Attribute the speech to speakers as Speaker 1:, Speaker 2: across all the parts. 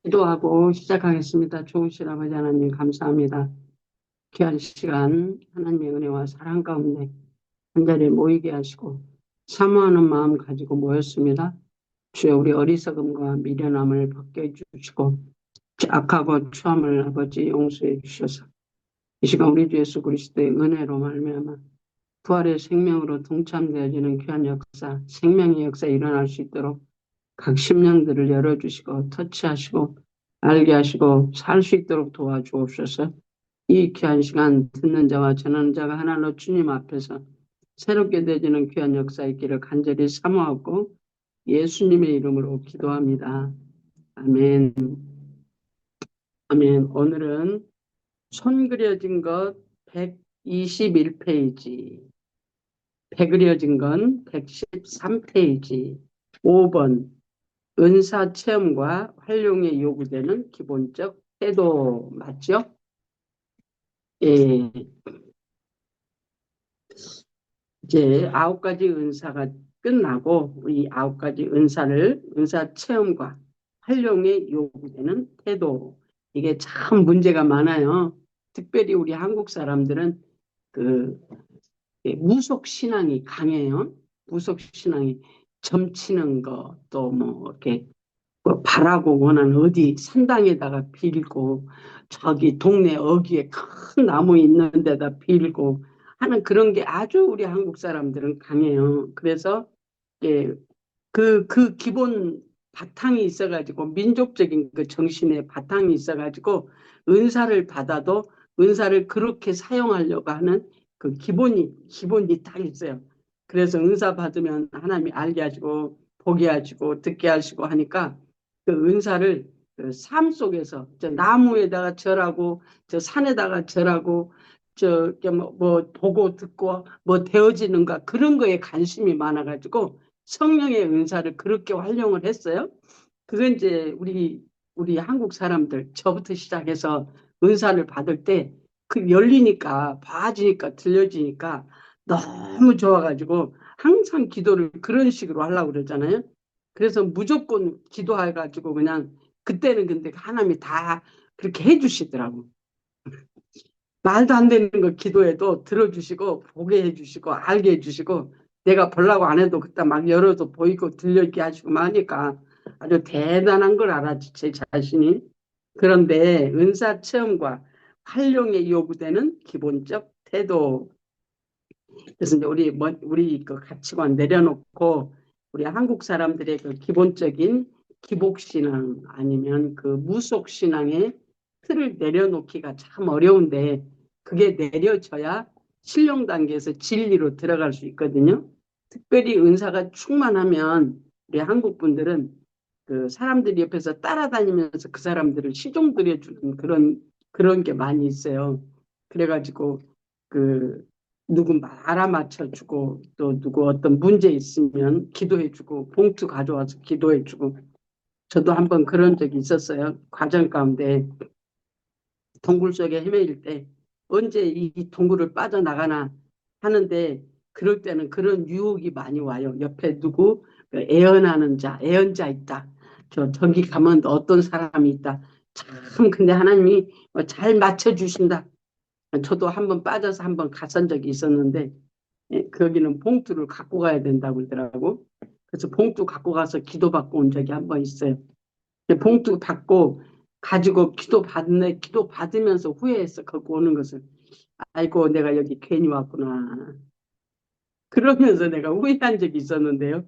Speaker 1: 기도하고 시작하겠습니다. 좋으신 아버지 하나님 감사합니다. 귀한 시간 하나님의 은혜와 사랑 가운데 한자리에 모이게 하시고 사모하는 마음 가지고 모였습니다. 주여 우리 어리석음과 미련함을 벗겨 주시고 악하고 추함을 아버지 용서해 주셔서 이 시간 우리 주 예수 그리스도의 은혜로 말미암아 부활의 생명으로 동참되어지는 귀한 역사, 생명의 역사에 일어날 수 있도록 각 심령들을 열어주시고 터치하시고 알게 하시고 살 수 있도록 도와주옵소서. 이 귀한 시간 듣는 자와 전하는 자가 하나로 주님 앞에서 새롭게 되어지는 귀한 역사 있기를 간절히 사모하고 예수님의 이름으로 기도합니다. 아멘. 아멘. 오늘은 손 그려진 것 121페이지, 배 그려진 건 113페이지, 5번 은사 체험과 활용에 요구되는 기본적 태도 맞죠? 예, 이제 9가지 은사가 끝나고 이 9가지 은사 체험과 활용에 요구되는 태도 이게 참 문제가 많아요. 특별히 우리 한국 사람들은 그 무속 신앙이 강해요. 무속 신앙이 점치는 거 또 뭐 이렇게 뭐 바라고 원하는 어디 산당에다가 빌고 저기 동네 어귀에 큰 나무 있는 데다 빌고 하는 그런 게 아주 우리 한국 사람들은 강해요. 그래서 예, 그 기본 바탕이 있어가지고 민족적인 그 정신의 바탕이 있어가지고 은사를 받아도 은사를 그렇게 사용하려고 하는 그 기본이 딱 있어요. 그래서 은사 받으면 하나님이 알게 하시고 보게 하시고 듣게 하시고 하니까 그 은사를 그삶 속에서 저 나무에다가 절하고 저 산에다가 절하고 뭐 보고 듣고 뭐 되어지는가 그런 거에 관심이 많아가지고 성령의 은사를 그렇게 활용을 했어요. 그건 이제 우리 한국 사람들 저부터 시작해서 은사를 받을 때 그 열리니까 봐지니까 들려지니까 너무 좋아가지고 항상 기도를 그런 식으로 하려고 그러잖아요. 그래서 무조건 기도해가지고 그냥 그때는 근데 하나님이 다 그렇게 해주시더라고. 말도 안 되는 거 기도해도 들어주시고 보게 해주시고 알게 해주시고 내가 보려고 안 해도 그때 막 열어도 보이고 들리게 하시고 막 하니까 아주 대단한 걸 알았지 제 자신이. 그런데 은사 체험과 활용에 요구되는 기본적 태도. 그래서 이제 우리 그 가치관 내려놓고 우리 한국 사람들의 그 기본적인 기복신앙 아니면 그 무속신앙의 틀을 내려놓기가 참 어려운데 그게 내려져야 신령 단계에서 진리로 들어갈 수 있거든요. 특별히 은사가 충만하면 우리 한국 분들은 그 사람들 옆에서 따라다니면서 그 사람들을 시종 들여주는 그런 게 많이 있어요. 그래가지고 그 누구 말 알아맞혀주고 또 누구 어떤 문제 있으면 기도해주고 봉투 가져와서 기도해주고 저도 한번 그런 적이 있었어요. 과정 가운데 동굴 속에 헤매일 때 언제 이 동굴을 빠져나가나 하는데 그럴 때는 그런 유혹이 많이 와요. 옆에 누구 그 애언자 있다. 저기 가면 어떤 사람이 있다. 참 근데 하나님이 잘 맞춰주신다. 저도 한번 빠져서 한번 갔던 적이 있었는데 거기는 봉투를 갖고 가야 된다고 그러더라고. 그래서 봉투 갖고 가서 기도받고 온 적이 한 번 있어요. 봉투 받고 가지고 기도 받으면서 후회했어. 거기 오는 것을. 아이고, 내가 여기 괜히 왔구나. 그러면서 내가 후회한 적이 있었는데요.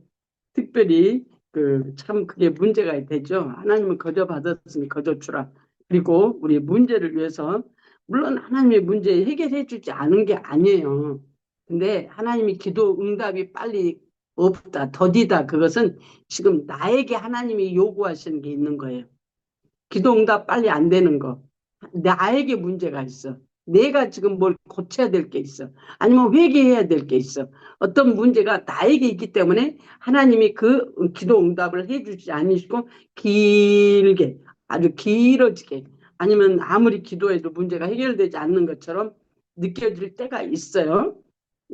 Speaker 1: 특별히 참 그게 문제가 되죠. 하나님은 거저 받았으니 거저 주라. 그리고 우리 문제를 위해서 물론 하나님의 문제 해결해 주지 않은 게 아니에요. 근데 하나님이 기도 응답이 빨리 없다, 더디다. 그것은 지금 나에게 하나님이 요구하시는 게 있는 거예요. 기도응답 빨리 안 되는 거. 나에게 문제가 있어. 내가 지금 뭘 고쳐야 될 게 있어. 아니면 회개해야 될 게 있어. 어떤 문제가 나에게 있기 때문에 하나님이 그 기도응답을 해주지 않으시고 길게 아주 길어지게 아니면 아무리 기도해도 문제가 해결되지 않는 것처럼 느껴질 때가 있어요.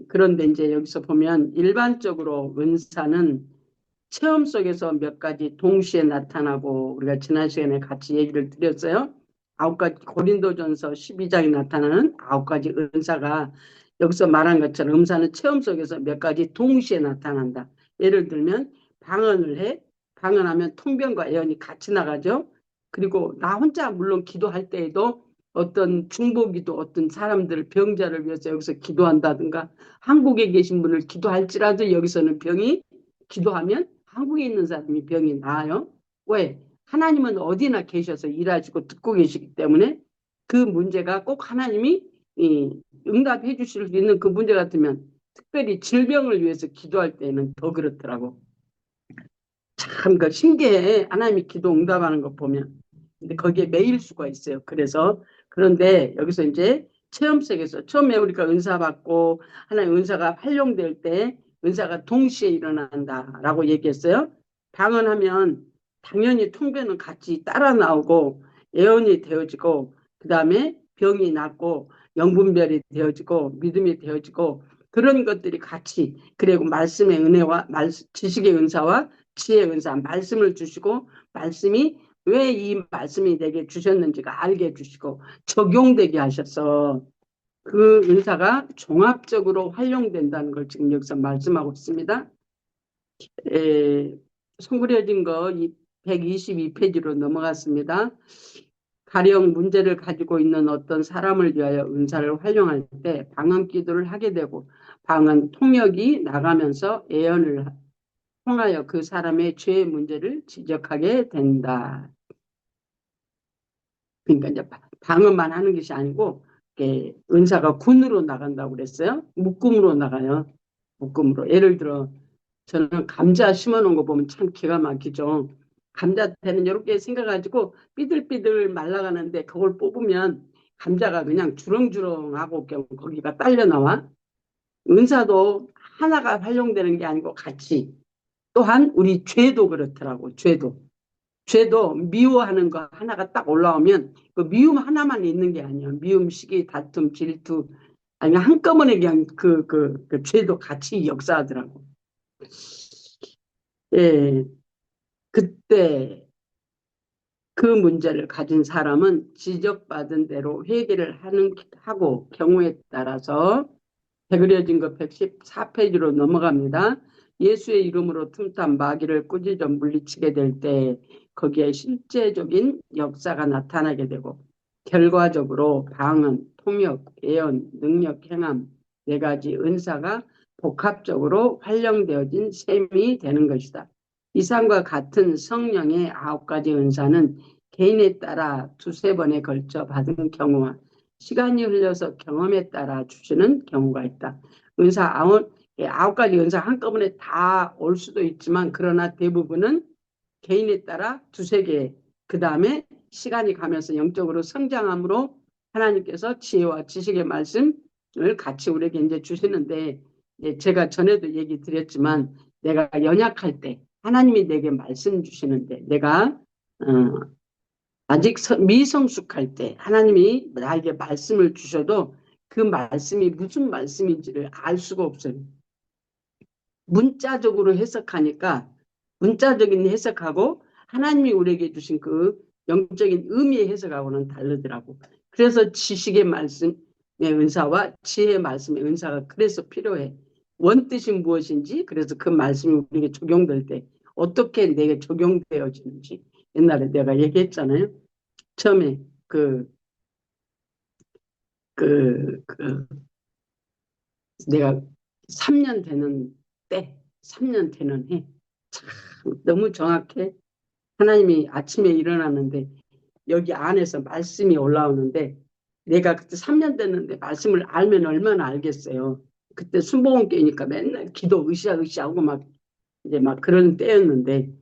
Speaker 1: 그런데 이제 여기서 보면 일반적으로 은사는 체험 속에서 몇 가지 동시에 나타나고 우리가 지난 시간에 같이 얘기를 드렸어요. 9가지 고린도전서 12장에 나타나는 9가지 은사가 여기서 말한 것처럼 은사는 체험 속에서 몇 가지 동시에 나타난다. 예를 들면 방언을 해. 방언하면 통변과 예언이 같이 나가죠. 그리고 나 혼자 물론 기도할 때에도 어떤 중보기도 어떤 사람들 병자를 위해서 여기서 기도한다든가 한국에 계신 분을 기도할지라도 여기서는 병이 기도하면 한국에 있는 사람이 병이 나아요. 왜? 하나님은 어디나 계셔서 일하시고 듣고 계시기 때문에 그 문제가 꼭 하나님이 응답해 주실 수 있는 그 문제 같으면 특별히 질병을 위해서 기도할 때는 더 그렇더라고. 참 그 신기해. 하나님이 기도 응답하는 거 보면. 근데 거기에 매일 수가 있어요. 그래서 그런데 여기서 이제 체험 속에서 처음에 우리가 은사 받고 하나님 은사가 활용될 때 은사가 동시에 일어난다라고 얘기했어요. 방언하면 당연히 통배는 같이 따라 나오고 예언이 되어지고 그다음에 병이 낫고 영분별이 되어지고 믿음이 되어지고 그런 것들이 같이 그리고 말씀의 은혜와 지식의 은사와 지혜의 은사 말씀을 주시고 말씀이 왜 이 말씀이 내게 주셨는지가 알게 해주시고 적용되게 하셔서 그 은사가 종합적으로 활용된다는 걸 지금 여기서 말씀하고 있습니다. 송구려진 거 122페이지로 넘어갔습니다. 가령 문제를 가지고 있는 어떤 사람을 위하여 은사를 활용할 때 방언 기도를 하게 되고 방언 통역이 나가면서 예언을 통하여 그 사람의 죄의 문제를 지적하게 된다. 그러니까 이제 방언만 하는 것이 아니고 은사가 군으로 나간다고 그랬어요. 묶음으로 나가요. 묶음으로. 예를 들어 저는 감자 심어놓은 거 보면 참 기가 막히죠. 감자대는 이렇게 생겨가지고 삐들삐들 말라가는데 그걸 뽑으면 감자가 그냥 주렁주렁하고 거기가 딸려 나와. 은사도 하나가 활용되는 게 아니고 같이. 또한 우리 죄도 그렇더라고. 죄도 미워하는 거 하나가 딱 올라오면 그 미움 하나만 있는 게 아니야. 미움, 시기, 다툼, 질투 아니 한꺼번에 그냥 그 죄도 같이 역사하더라고. 예, 그때 그 문제를 가진 사람은 지적받은 대로 회개를 하고 경우에 따라서 배그려진 거 114페이지로 넘어갑니다. 예수의 이름으로 틈탄 마귀를 꾸짖어 물리치게 될 때 거기에 실제적인 역사가 나타나게 되고 결과적으로 방언, 통역, 예언, 능력, 행함 네 가지 은사가 복합적으로 활용되어진 셈이 되는 것이다. 이상과 같은 성령의 9가지 은사는 개인에 따라 두세 번에 걸쳐 받은 경우와 시간이 흘려서 경험에 따라 주시는 경우가 있다. 은사 9가지 은사 한꺼번에 다 올 수도 있지만 그러나 대부분은 개인에 따라 두세 개, 그 다음에 시간이 가면서 영적으로 성장함으로 하나님께서 지혜와 지식의 말씀을 같이 우리에게 이제 주시는데 제가 전에도 얘기 드렸지만 내가 연약할 때 하나님이 내게 말씀 주시는데 내가 아직 미성숙할 때 하나님이 나에게 말씀을 주셔도 그 말씀이 무슨 말씀인지를 알 수가 없어요. 문자적으로 해석하니까 문자적인 해석하고 하나님이 우리에게 주신 그 영적인 의미의 해석하고는 다르더라고. 그래서 지식의 말씀의 은사와 지혜의 말씀의 은사가 그래서 필요해. 원뜻이 무엇인지 그래서 그 말씀이 우리에게 적용될 때 어떻게 내게 적용되어지는지 옛날에 내가 얘기했잖아요. 처음에 그 내가 3년 되는 3년 되는 해. 참 너무 정확해. 하나님이 아침에 일어났는데 여기 안에서 말씀이 올라오는데 내가 그때 3년 됐는데 말씀을 알면 얼마나 알겠어요. 그때 순복음교회니까 맨날 기도 으쌰으쌰하고 막 이제 막 그런 때였는데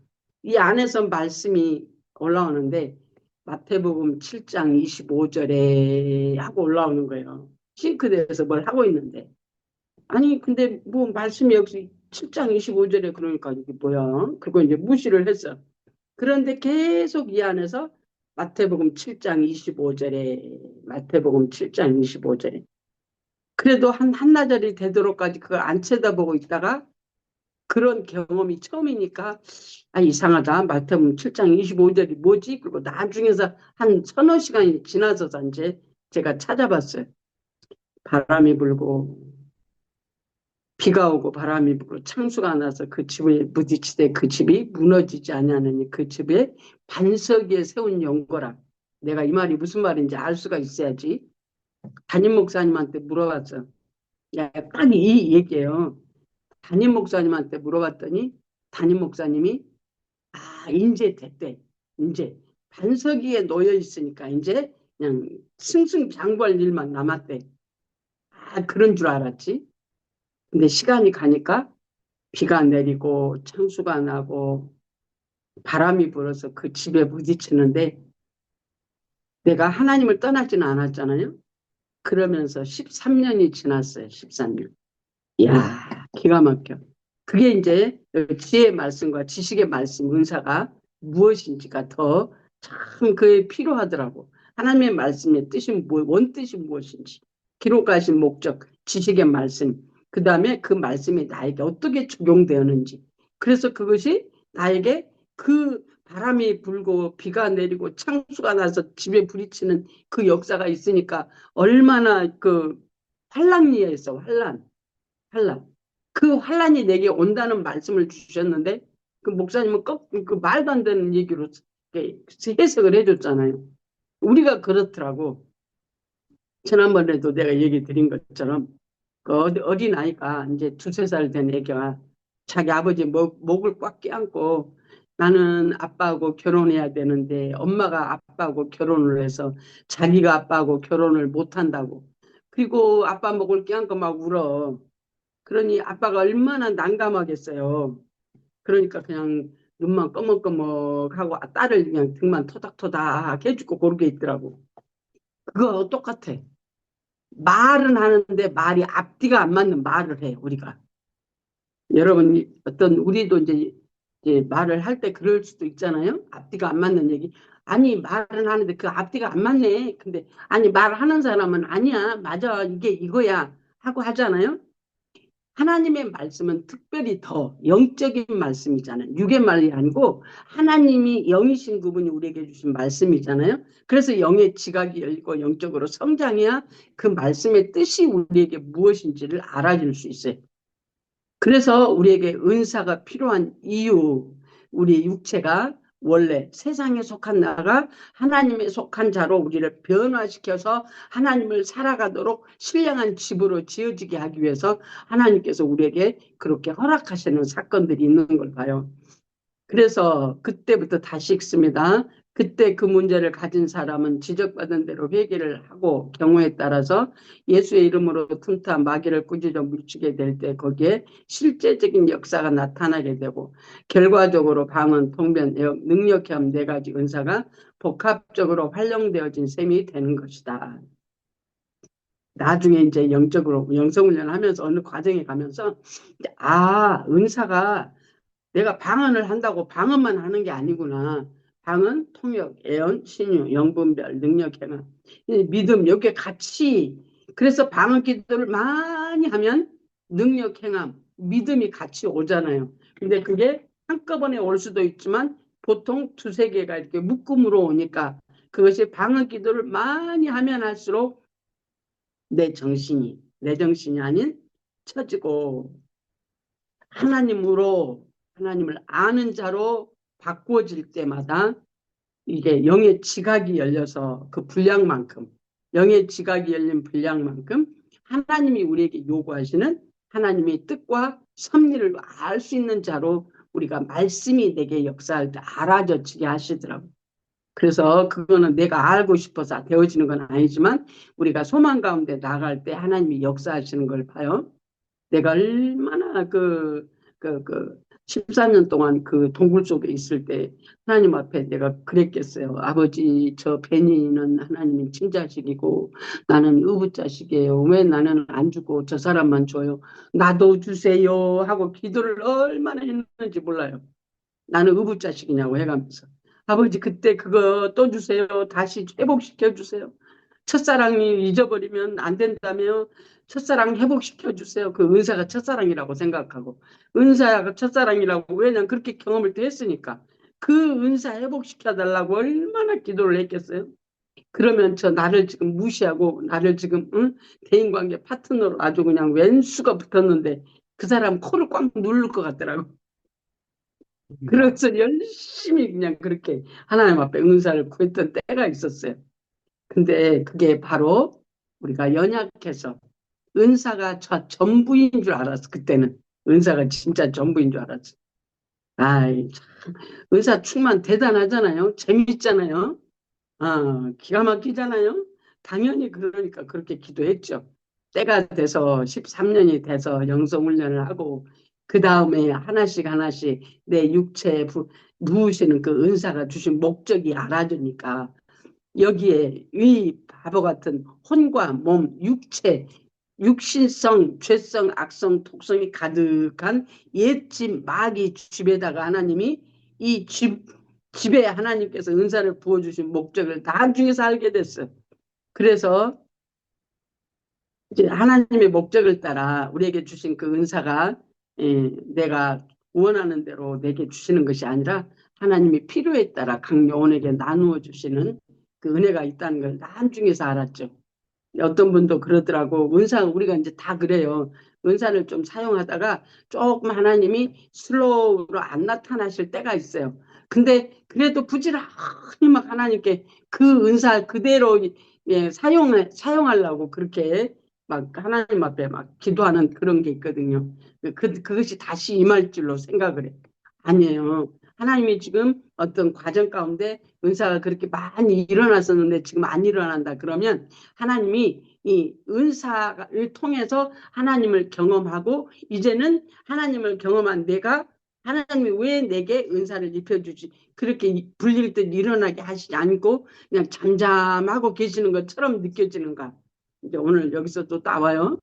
Speaker 1: 이 안에서 말씀이 올라오는데 마태복음 7장 25절에 하고 올라오는 거예요. 싱크대에서 뭘 하고 있는데 아니 근데 뭐 말씀이 여기 7장 25절에 그러니까 이게 뭐야? 그리고 이제 무시를 했어. 그런데 계속 이 안에서 마태복음 7장 25절에 마태복음 7장 25절에 그래도 한나절이 되도록까지 그걸 안 쳐다보고 있다가 그런 경험이 처음이니까 아 이상하다. 마태복음 7장 25절이 뭐지? 그리고 나중에서 한 서너 시간이 지나서 이제 제가 찾아봤어요. 바람이 불고 비가 오고 바람이 불고 창수가 나서 그 집에 부딪히되 그 집이 무너지지 아니하느니 그 집에 반석 위에 세운 연고라. 내가 이 말이 무슨 말인지 알 수가 있어야지. 담임 목사님한테 물어봤어. 야, 딱 이 얘기예요. 담임 목사님한테 물어봤더니 담임 목사님이 아, 이제 됐대. 이제 반석 위에 놓여 있으니까 이제 그냥 승승장구할 일만 남았대. 아, 그런 줄 알았지. 근데 시간이 가니까 비가 내리고 창수가 나고 바람이 불어서 그 집에 부딪히는데 내가 하나님을 떠나지는 않았잖아요. 그러면서 13년이 지났어요. 13년. 이야, 기가 막혀. 그게 이제 지혜의 말씀과 지식의 말씀, 은사가 무엇인지가 더 참 그게 필요하더라고. 하나님의 말씀의 뜻이 원뜻이 무엇인지, 기록하신 목적, 지식의 말씀, 그 다음에 그 말씀이 나에게 어떻게 적용되었는지. 그래서 그것이 나에게 그 바람이 불고 비가 내리고 창수가 나서 집에 부딪히는 그 역사가 있으니까 얼마나 그 환란이었어, 환란. 환란. 그 환란이 내게 온다는 말씀을 주셨는데 그 목사님은 그 말도 안 되는 얘기로 해석을 해줬잖아요. 우리가 그렇더라고. 지난번에도 내가 얘기 드린 것처럼 그 어린 아이가 이제 두세 살 된 애가 자기 아버지 목을 꽉 껴안고 나는 아빠하고 결혼해야 되는데 엄마가 아빠하고 결혼을 해서 자기가 아빠하고 결혼을 못 한다고. 그리고 아빠 목을 껴안고 막 울어. 그러니 아빠가 얼마나 난감하겠어요. 그러니까 그냥 눈만 꺼먹꺼먹하고 딸을 그냥 등만 토닥토닥 해주고 그러게 있더라고. 그거 똑같아. 말은 하는데 말이 앞뒤가 안 맞는 말을 해, 우리가. 여러분, 어떤, 우리도 이제 말을 할 때 그럴 수도 있잖아요. 앞뒤가 안 맞는 얘기. 아니, 말은 하는데 그 앞뒤가 안 맞네. 근데, 아니, 말하는 사람은 아니야. 맞아. 이게 이거야. 하고 하잖아요. 하나님의 말씀은 특별히 더 영적인 말씀이잖아요. 육의 말이 아니고 하나님이 영이신 그분이 우리에게 주신 말씀이잖아요. 그래서 영의 지각이 열리고 영적으로 성장해야 그 말씀의 뜻이 우리에게 무엇인지를 알아줄 수 있어요. 그래서 우리에게 은사가 필요한 이유, 우리 육체가 원래 세상에 속한 나가 하나님에 속한 자로 우리를 변화시켜서 하나님을 살아가도록 신령한 집으로 지어지게 하기 위해서 하나님께서 우리에게 그렇게 허락하시는 사건들이 있는 걸 봐요. 그래서 그때부터 다시 읽습니다. 그때 그 문제를 가진 사람은 지적받은 대로 회개를 하고 경우에 따라서 예수의 이름으로 틈타 마귀를 꾸짖어 물리치게 될 때 거기에 실제적인 역사가 나타나게 되고 결과적으로 방언, 통변, 능력형 4가지 은사가 복합적으로 활용되어진 셈이 되는 것이다. 나중에 이제 영적으로 영성훈련을 하면서 어느 과정에 가면서 은사가 내가 방언을 한다고 방언만 하는 게 아니구나. 방언, 통역, 애언, 신유, 영분별, 능력, 행함, 믿음 여기에 같이 그래서 방언 기도를 많이 하면 능력, 행함, 믿음이 같이 오잖아요. 근데 그게 한꺼번에 올 수도 있지만 보통 두세 개가 이렇게 묶음으로 오니까 그것이 방언 기도를 많이 하면 할수록 내 정신이 아닌 처지고 하나님으로 하나님을 아는 자로 바꾸어질 때마다 이게 영의 지각이 열려서 그 분량만큼 영의 지각이 열린 분량만큼 하나님이 우리에게 요구하시는 하나님의 뜻과 섭리를 알 수 있는 자로 우리가 말씀이 내게 역사할 때 알아져지게 하시더라고요. 그래서 그거는 내가 알고 싶어서 되어지는 건 아니지만 우리가 소망 가운데 나갈 때 하나님이 역사하시는 걸 봐요. 내가 얼마나 14년 동안 그 동굴 속에 있을 때 하나님 앞에 내가 그랬겠어요. 아버지, 저 베니는 하나님의 친자식이고 나는 의붓자식이에요. 왜 나는 안 주고 저 사람만 줘요? 나도 주세요 하고 기도를 얼마나 했는지 몰라요. 나는 의붓자식이냐고 해가면서. 아버지 그때 그거 또 주세요. 다시 회복시켜 주세요. 첫사랑이 잊어버리면 안 된다며 첫사랑 회복시켜 주세요. 그 은사가 첫사랑이라고 생각하고 은사가 첫사랑이라고 왜냐면 그렇게 경험을 또 했으니까 그 은사 회복시켜 달라고 얼마나 기도를 했겠어요. 그러면 저 나를 지금 무시하고 나를 지금 응? 대인관계 파트너로 아주 그냥 왼수가 붙었는데 그 사람 코를 꽉 누를 것 같더라고. 그래서 열심히 그냥 그렇게 하나님 앞에 은사를 구했던 때가 있었어요. 근데 그게 바로 우리가 연약해서 은사가 저 전부인 줄 알았어. 그때는 은사가 진짜 전부인 줄 알았어. 아이, 참, 은사 충만 대단하잖아요. 재밌잖아요. 기가 막히잖아요. 당연히 그러니까 그렇게 기도했죠. 때가 돼서 13년이 돼서 영성훈련을 하고 그 다음에 하나씩 하나씩 내 육체에 부으시는 그 은사가 주신 목적이 알아주니까 여기에 이 바보 같은 혼과 몸, 육체, 육신성, 죄성, 악성, 독성이 가득한 옛집 마귀 집에다가 하나님이 이 집에 하나님께서 은사를 부어주신 목적을 나중에서 알게 됐어요. 그래서 이제 하나님의 목적을 따라 우리에게 주신 그 은사가 내가 원하는 대로 내게 주시는 것이 아니라 하나님이 필요에 따라 각 영혼에게 나누어 주시는 그 은혜가 있다는 걸 나중에서 알았죠. 어떤 분도 그러더라고. 은사, 우리가 이제 다 그래요. 은사를 좀 사용하다가 조금 하나님이 슬로우로 안 나타나실 때가 있어요. 근데 그래도 부지런히 막 하나님께 그 은사 그대로 사용하려고 그렇게 막 하나님 앞에 막 기도하는 그런 게 있거든요. 그것이 다시 임할 줄로 생각을 해. 아니에요. 하나님이 지금 어떤 과정 가운데 은사가 그렇게 많이 일어났었는데 지금 안 일어난다 그러면 하나님이 이 은사를 통해서 하나님을 경험하고 이제는 하나님을 경험한 내가 하나님이 왜 내게 은사를 입혀주지 그렇게 불릴 듯 일어나게 하시지 않고 그냥 잠잠하고 계시는 것처럼 느껴지는가. 이제 오늘 여기서 또 나와요.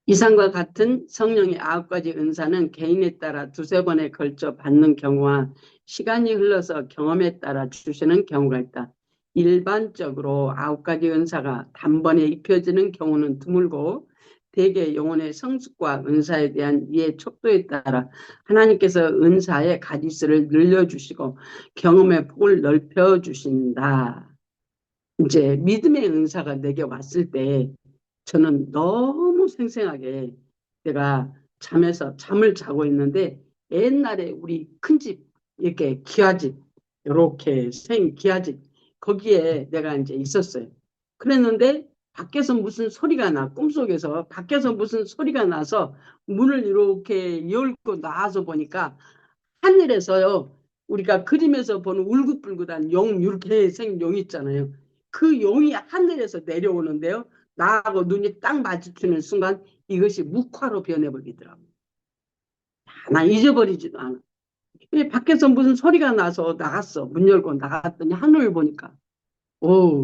Speaker 1: 이상과 같은 성령의 9가지 은사는 개인에 따라 두세 번에 걸쳐 받는 경우와 시간이 흘러서 경험에 따라 주시는 경우가 있다. 일반적으로 9가지 은사가 단번에 입혀지는 경우는 드물고 대개 영혼의 성숙과 은사에 대한 이해 척도에 따라 하나님께서 은사의 가지수를 늘려주시고 경험의 폭을 넓혀주신다. 이제 믿음의 은사가 내게 왔을 때 저는 너무 생생하게 내가 잠을 자고 있는데 옛날에 우리 큰 집 이렇게 기와집 이렇게 생 기와집 거기에 내가 이제 있었어요. 그랬는데 밖에서 무슨 소리가 나 꿈속에서 밖에서 무슨 소리가 나서 문을 이렇게 열고 나와서 보니까 하늘에서요 우리가 그림에서 보는 울긋불긋한 용 이렇게 생긴 용 있잖아요. 그 용이 하늘에서 내려오는데요. 나하고 눈이 딱 마주치는 순간 이것이 묵화로 변해버리더라고요. 나 잊어버리지도 않아. 밖에서 무슨 소리가 나서 나갔어. 문 열고 나갔더니 하늘을 보니까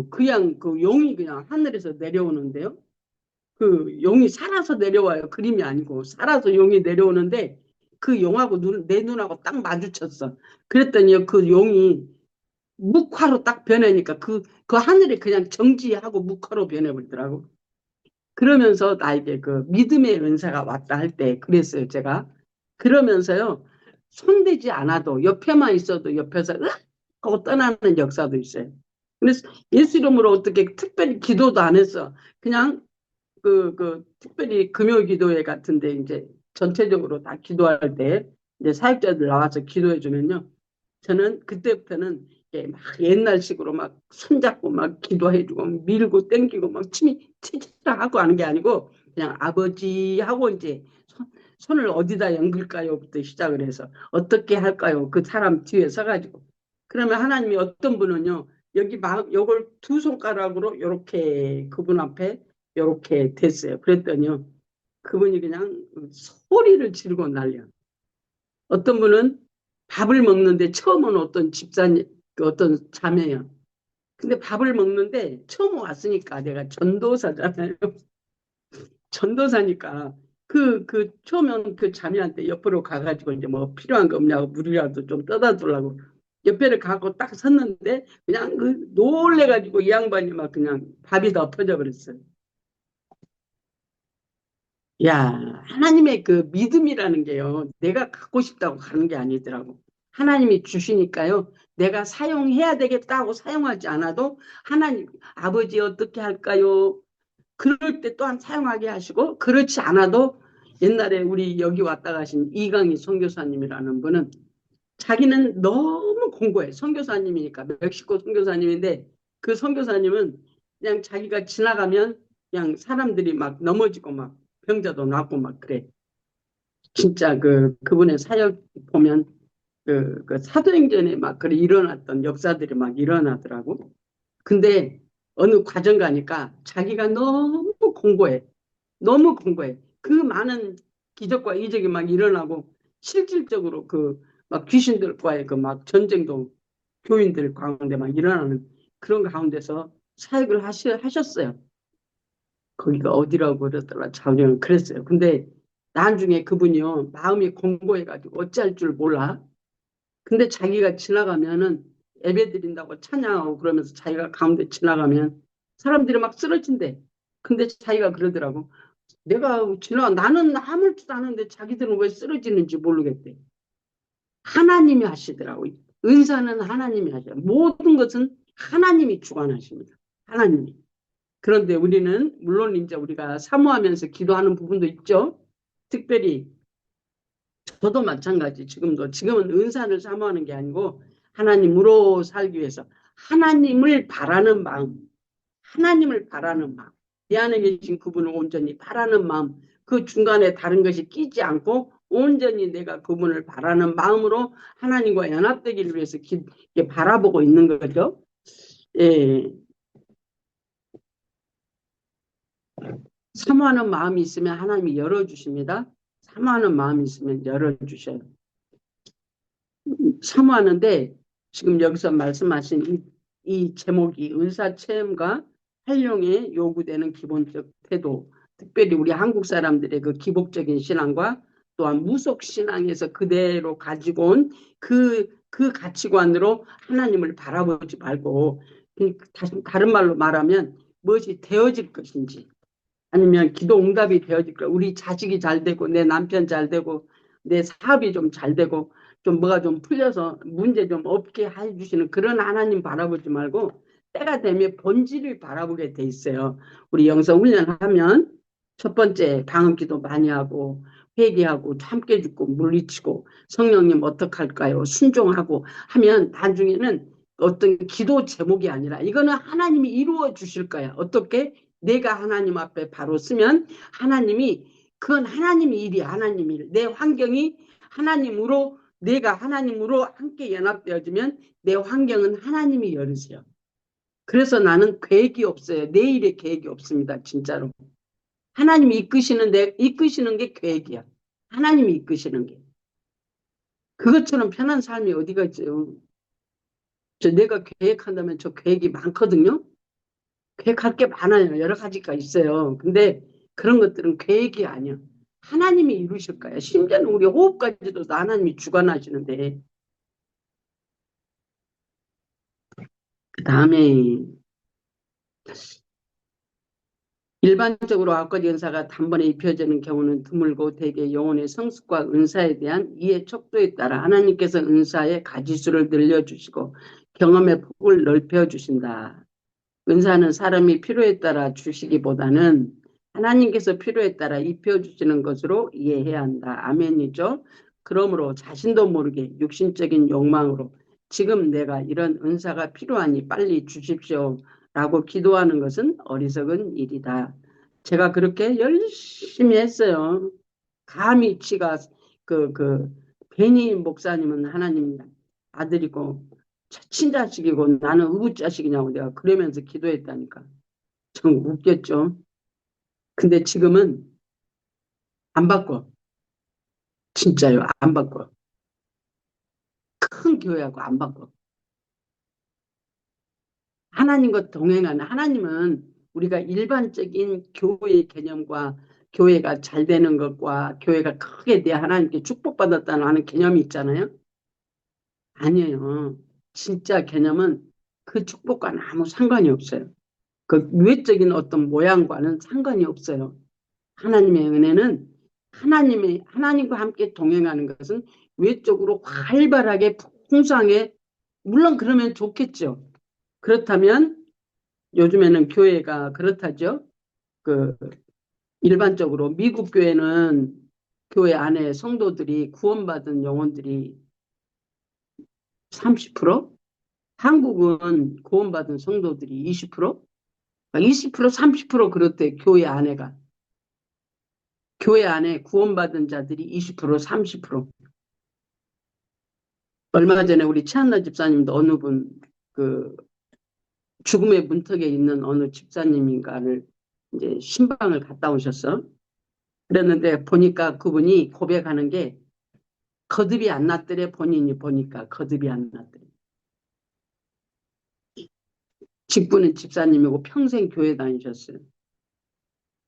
Speaker 1: 그냥 그 용이 그냥 하늘에서 내려오는데요. 그 용이 살아서 내려와요. 그림이 아니고 살아서 용이 내려오는데 그 용하고 내 눈하고 딱 마주쳤어. 그랬더니 그 용이 묵화로 딱 변하니까 그 하늘이 그냥 정지하고 묵화로 변해버리더라고. 그러면서 나에게 그 믿음의 은사가 왔다 할 때 그랬어요, 제가. 그러면서요, 손대지 않아도 옆에만 있어도 옆에서 으악 하고 떠나는 역사도 있어요. 그래서 예수 이름으로 어떻게 특별히 기도도 안 했어. 그냥 특별히 금요 기도회 같은데 이제 전체적으로 다 기도할 때 이제 사역자들 나와서 기도해 주면요. 저는 그때부터는 막 옛날식으로 막 손잡고 막 기도해주고 밀고 땡기고 막 침이 치치라 하고 하는 게 아니고 그냥 아버지 하고 이제 손을 어디다 연글까요?부터 시작을 해서 어떻게 할까요? 그 사람 뒤에 서가지고 그러면 하나님이 어떤 분은요 여기 요걸 두 손가락으로 이렇게 그분 앞에 이렇게 됐어요. 그랬더니요 그분이 그냥 소리를 지르고 난리야. 어떤 분은 밥을 먹는데 처음 온 어떤 집사님, 그 어떤 자매야. 근데 밥을 먹는데 처음 왔으니까 내가 전도사잖아요. 전도사니까 처음 온 그 자매한테 옆으로 가가지고 이제 뭐 필요한 거 없냐고 물이라도 좀 떠다 주려고. 옆에를 가고 딱 섰는데 그냥 그 놀래가지고 이 양반이 막 그냥 밥이 다 터져 버렸어요. 야, 하나님의 그 믿음이라는 게요, 내가 갖고 싶다고 가는 게 아니더라고. 하나님이 주시니까요, 내가 사용해야 되겠다고 사용하지 않아도 하나님, 아버지 어떻게 할까요? 그럴 때 또한 사용하게 하시고, 그렇지 않아도 옛날에 우리 여기 왔다 가신 이강희 선교사님이라는 분은 자기는 너무 공고해. 선교사님이니까, 멕시코 선교사님인데, 그 선교사님은 그냥 자기가 지나가면 그냥 사람들이 막 넘어지고 막 병자도 낫고 막 그래. 진짜 그분의 사역 보면 그 사도행전에 막 그래 일어났던 역사들이 막 일어나더라고. 근데 어느 과정 가니까 자기가 너무 공고해. 너무 공고해. 그 많은 기적과 이적이 막 일어나고 실질적으로 그 막 귀신들과의 그 막 전쟁도 교인들 가운데 막 일어나는 그런 가운데서 사역을 하셨어요. 거기가 어디라고 그러더라. 자녀는 그랬어요. 근데 나중에 그분이요. 마음이 공고해가지고 어찌할 줄 몰라. 근데 자기가 지나가면은 예배 드린다고 찬양하고 그러면서 자기가 가운데 지나가면 사람들이 막 쓰러진대. 근데 자기가 그러더라고. 나는 아무렇지도 않은데 자기들은 왜 쓰러지는지 모르겠대. 하나님이 하시더라고. 은사는 하나님이 하셔. 모든 것은 하나님이 주관하십니다. 하나님이. 그런데 우리는 물론 이제 우리가 사모하면서 기도하는 부분도 있죠. 특별히 저도 마찬가지. 지금은 은사를 사모하는 게 아니고 하나님으로 살기 위해서 하나님을 바라는 마음, 하나님을 바라는 마음, 내 안에 계신 그분을 온전히 바라는 마음, 그 중간에 다른 것이 끼지 않고 온전히 내가 그분을 바라는 마음으로 하나님과 연합되기를 위해서 바라보고 있는 거죠. 예, 사모하는 마음이 있으면 하나님이 열어주십니다. 사모하는 마음이 있으면 열어주셔요. 사모하는데 지금 여기서 말씀하신 이 제목이 은사체험과 활용에 요구되는 기본적 태도, 특별히 우리 한국 사람들의 그 기복적인 신앙과 또한 무속 신앙에서 그대로 가지고 온 그 가치관으로 하나님을 바라보지 말고 다른 말로 말하면 무엇이 되어질 것인지 아니면 기도 응답이 되어질까? 우리 자식이 잘 되고, 내 남편 잘 되고, 내 사업이 좀 잘 되고, 좀 뭐가 좀 풀려서 문제 좀 없게 해주시는 그런 하나님 바라보지 말고, 때가 되면 본질을 바라보게 돼 있어요. 우리 영성 훈련하면 첫 번째 방언 기도 많이 하고, 회개하고, 함께 죽고, 물리치고, 성령님 어떡할까요? 순종하고 하면 나중에는 어떤 기도 제목이 아니라 이거는 하나님이 이루어 주실 거야. 어떻게? 내가 하나님 앞에 바로 쓰면 하나님이 그건 하나님의 일이 하나님의 일. 내 환경이 하나님으로 내가 하나님으로 함께 연합되어지면 내 환경은 하나님이 열으세요. 그래서 나는 계획이 없어요. 내일의 계획이 없습니다. 진짜로. 하나님이 이끄시는 게 계획이야. 하나님이 이끄시는 게. 그것처럼 편한 삶이 어디가 있어요. 내가 계획한다면 저 계획이 많거든요. 계획할 게 많아요. 여러 가지가 있어요. 근데 그런 것들은 계획이 아니야. 하나님이 이루실 거야. 심지어는 우리 호흡까지도 하나님이 주관하시는데. 그 다음에 일반적으로 아홉가지 은사가 단번에 입혀지는 경우는 드물고 대개 영혼의 성숙과 은사에 대한 이해 척도에 따라 하나님께서 은사의 가지수를 늘려주시고 경험의 폭을 넓혀주신다. 은사는 사람이 필요에 따라 주시기보다는 하나님께서 필요에 따라 입혀주시는 것으로 이해해야 한다. 아멘이죠. 그러므로 자신도 모르게 육신적인 욕망으로 지금 내가 이런 은사가 필요하니 빨리 주십시오. 라고 기도하는 것은 어리석은 일이다. 제가 그렇게 열심히 했어요. 감히 지가 그 괜히 목사님은 하나님 아들이고 친자식이고 나는 의붓자식이냐고 내가 그러면서 기도했다니까. 좀 웃겼죠. 근데 지금은 안 바꿔. 진짜요. 안 바꿔. 큰 교회하고 안 바꿔. 하나님과 동행하는 하나님은 우리가 일반적인 교회의 개념과 교회가 잘 되는 것과 교회가 크게 돼 하나님께 축복받았다는 하는 개념이 있잖아요. 아니에요. 진짜 개념은 그 축복과는 아무 상관이 없어요. 그 외적인 어떤 모양과는 상관이 없어요. 하나님의 은혜는 하나님과 함께 동행하는 것은 외적으로 활발하게 풍성하게 물론 그러면 좋겠죠. 그렇다면 요즘에는 교회가 그렇다죠. 그 일반적으로 미국 교회는 교회 안에 성도들이 구원받은 영혼들이 30%, 한국은 구원받은 성도들이 20%, 20% 30% 그렇대. 교회 안에 구원받은 자들이 20% 30%. 얼마 전에 우리 최한나 집사님도 어느 그 죽음의 문턱에 있는 어느 집사님인가를 이제 신방을 갔다 오셨어. 그랬는데 보니까 그분이 고백하는 게 거듭이 안 났더래. 본인이 보니까 거듭이 안 났더래. 직분은 집사님이고 평생 교회 다니셨어요.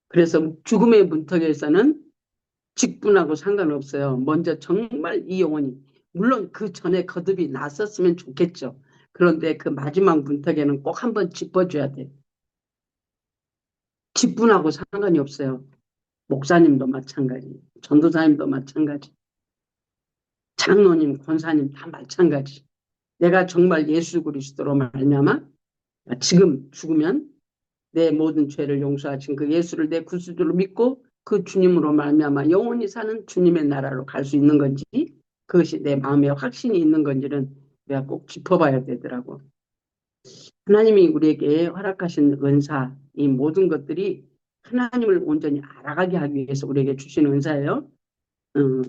Speaker 1: 그래서 죽음의 문턱에서는 직분하고 상관없어요. 먼저 정말 이 영혼이 물론 그 전에 거듭이 났었으면 좋겠죠. 그런데 그 마지막 문턱에는 꼭 한번 짚어줘야 돼. 직분하고 상관이 없어요. 목사님도 마찬가지, 전도사님도 마찬가지, 장로님, 권사님 다 마찬가지. 내가 정말 예수 그리스도로 말미암아 지금 죽으면 내 모든 죄를 용서하신 그 예수를 내 구주로 믿고 그 주님으로 말미암아 영원히 사는 주님의 나라로 갈 수 있는 건지 그것이 내 마음에 확신이 있는 건지는 내가 꼭 짚어봐야 되더라고. 하나님이 우리에게 허락하신 은사, 이 모든 것들이 하나님을 온전히 알아가게 하기 위해서 우리에게 주신 은사예요. 음,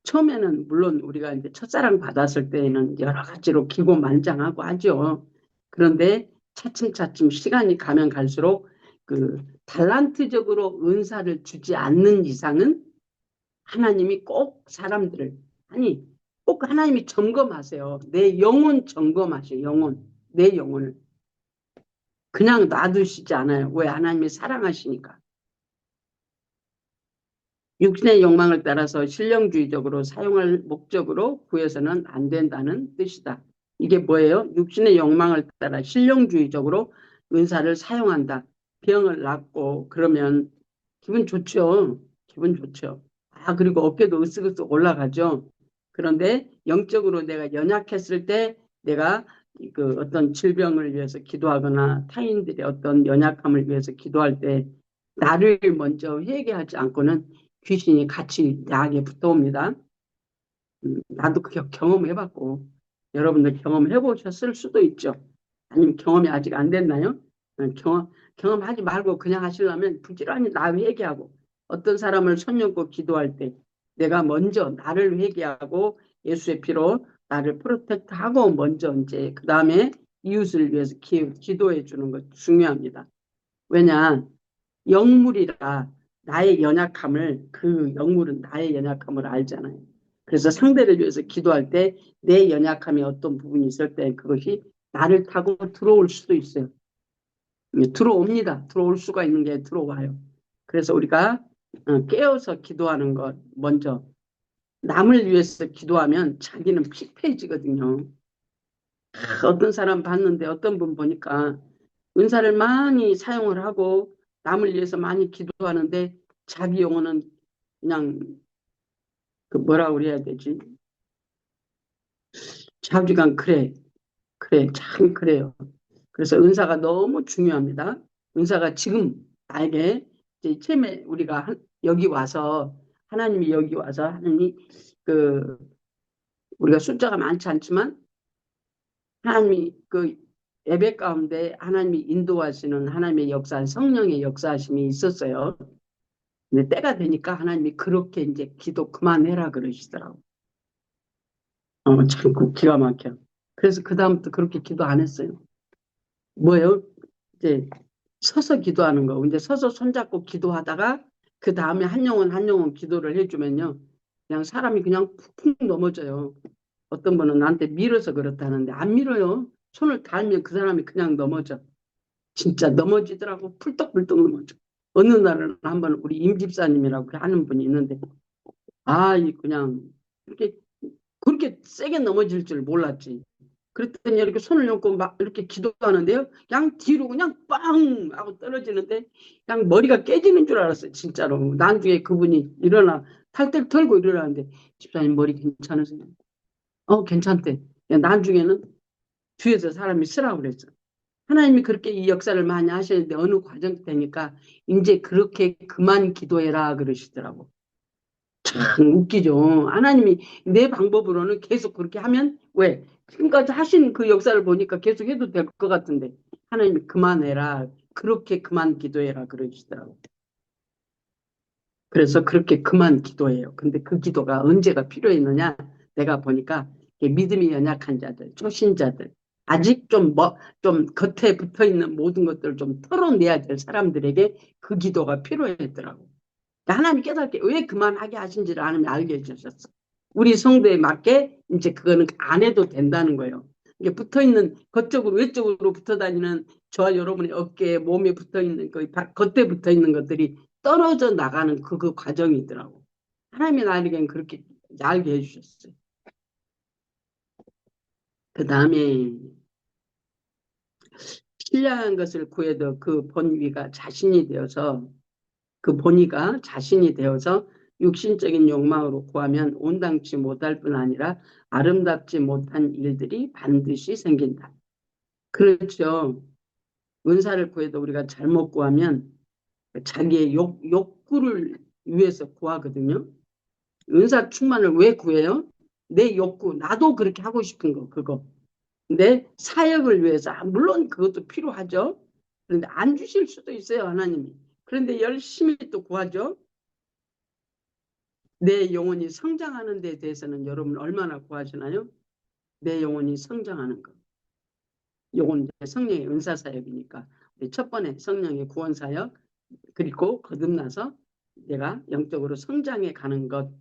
Speaker 1: 처음에는 물론 우리가 이제 첫사랑 받았을 때에는 여러 가지로 기고만장하고 하죠. 그런데 차츰차츰 시간이 가면 갈수록 그 달란트적으로 은사를 주지 않는 이상은 하나님이 꼭 사람들을 아니 꼭 하나님이 점검하세요. 내 영혼 점검하세요. 영혼 내 영혼을 그냥 놔두시지 않아요. 왜 하나님이 사랑하시니까. 육신의 욕망을 따라서 신령주의적으로 사용할 목적으로 구해서는 안 된다는 뜻이다. 이게 뭐예요? 육신의 욕망을 따라 신령주의적으로 은사를 사용한다. 병을 낫고 그러면 기분 좋죠. 기분 좋죠. 아, 그리고 어깨도 으쓱으쓱 올라가죠. 그런데 영적으로 내가 연약했을 때 내가 그 어떤 질병을 위해서 기도하거나 타인들의 어떤 연약함을 위해서 기도할 때 나를 먼저 회개하지 않고는 귀신이 같이 약에 붙어옵니다. 나도 그 경험해봤고 여러분들 경험해 보셨을 수도 있죠. 아니면 경험이 아직 안 됐나요? 경험하지 말고 그냥 하시려면 부지런히 나 회개하고 어떤 사람을 손 놓고 기도할 때 내가 먼저 나를 회개하고 예수의 피로 나를 프로텍트하고 먼저 이제 그 다음에 이웃을 위해서 기도해 주는 것 중요합니다. 왜냐 영물이라 나의 연약함을 그 영물은 나의 연약함을 알잖아요. 그래서 상대를 위해서 기도할 때 내 연약함이 어떤 부분이 있을 때 그것이 나를 타고 들어올 수도 있어요. 들어옵니다. 들어올 수가 있는 게 들어와요. 그래서 우리가 깨어서 기도하는 것 먼저 남을 위해서 기도하면 자기는 픽페이지거든요. 어떤 사람 봤는데 어떤 분 보니까 은사를 많이 사용을 하고 남을 위해서 많이 기도하는데 자기 영혼은 그냥 그 뭐라 그래야 되지? 자기가 그래 참 그래요. 그래서 은사가 너무 중요합니다. 은사가 지금 나에게 이제 처음에 우리가 여기 와서 하나님이 여기 와서 하나님이 그 우리가 숫자가 많지 않지만 하나님이 그 예배 가운데 하나님이 인도하시는 하나님의 역사, 성령의 역사하심이 있었어요. 근데 때가 되니까 하나님이 그렇게 이제 기도 그만해라 그러시더라고. 참 기가 막혀. 그래서 그다음부터 그렇게 기도 안 했어요. 뭐예요? 이제 서서 기도하는 거. 이제 서서 손잡고 기도하다가 그 다음에 한 영혼 한 영혼 기도를 해주면요. 그냥 사람이 그냥 푹푹 넘어져요. 어떤 분은 나한테 밀어서 그렇다는데 안 밀어요. 손을 닿으면 그 사람이 그냥 넘어져. 진짜 넘어지더라고. 풀떡풀떡 넘어져. 어느 날은 한번 우리 임 집사님이라고 하는 분이 있는데 아, 이 그냥 그렇게 세게 넘어질 줄 몰랐지. 그랬더니 이렇게 손을 얹고 막 이렇게 기도하는데요. 그냥 뒤로 그냥 빵 하고 떨어지는데 그냥 머리가 깨지는 줄 알았어요. 진짜로. 나중에 그분이 일어나 탈탈 털고 일어나는데 집사님 머리 괜찮으세요? 괜찮대. 나중에는 뒤에서 사람이 쓰라고 그랬어. 하나님이 그렇게 이 역사를 많이 하시는데 어느 과정 때니까 이제 그렇게 그만 기도해라 그러시더라고. 참 웃기죠. 하나님이 내 방법으로는 계속 그렇게 하면 왜? 지금까지 하신 그 역사를 보니까 계속 해도 될 것 같은데 하나님이 그만해라. 그렇게 그만 기도해라 그러시더라고. 그래서 그렇게 그만 기도해요. 근데 그 기도가 언제가 필요했느냐? 내가 보니까 믿음이 연약한 자들, 초신자들, 아직 좀 겉에 붙어 있는 모든 것들을 좀 털어내야 될 사람들에게 그 기도가 필요했더라고. 하나님 깨닫게 왜 그만하게 하신지를 하나님이 알게 해주셨어. 우리 성도에 맞게 이제 그거는 안 해도 된다는 거예요. 이게 붙어 있는 겉쪽으로 외쪽으로 붙어 다니는 저와 여러분의 어깨에 몸에 붙어 있는 그 겉에 붙어 있는 것들이 떨어져 나가는 그 과정이더라고. 하나님이 나에겐 그렇게 알게 해주셨어요. 그 다음에 신령한 것을 구해도 그 본위가 자신이 되어서 그 본의가 자신이 되어서 육신적인 욕망으로 구하면 온당치 못할 뿐 아니라 아름답지 못한 일들이 반드시 생긴다. 그렇죠. 은사를 구해도 우리가 잘못 구하면 자기의 욕구를 위해서 구하거든요. 은사 충만을 왜 구해요? 내 욕구, 나도 그렇게 하고 싶은 거, 그거. 내 사역을 위해서, 물론 그것도 필요하죠. 그런데 안 주실 수도 있어요, 하나님이. 그런데 열심히 또 구하죠. 내 영혼이 성장하는 데 대해서는 여러분 얼마나 구하시나요? 내 영혼이 성장하는 것. 요건 성령의 은사 사역이니까. 첫 번에 성령의 구원 사역, 그리고 거듭나서 내가 영적으로 성장해 가는 것